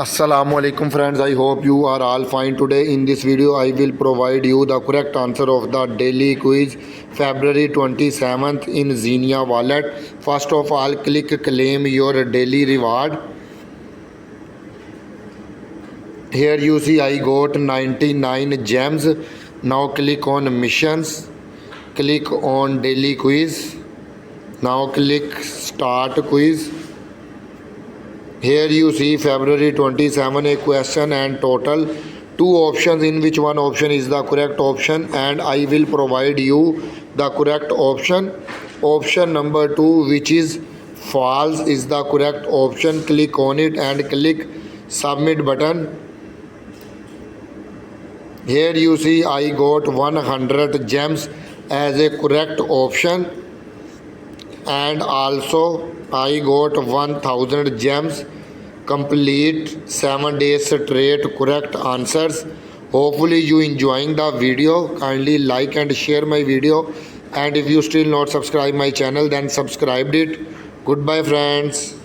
Assalamu alaikum friends, I hope you are all fine. Today in this video I will provide you the correct answer of the daily quiz February 27th in XENEA Wallet. First of all, click claim your daily reward. Here you see I got 99 gems. Now click on missions, click on daily quiz. Now click start quiz. Here you see February 27 a question and total two options, in which one option is the correct option and I will provide you the correct option. Option number 2, which is false, is the correct option. Click on it and click submit button. Here you see I got 100 gems as a correct option, and also I got 1000 gems. Complete 7 days straight correct answers. Hopefully you enjoying the video. Kindly like and share my video, and if you still not subscribe my channel, then subscribe it. Goodbye friends.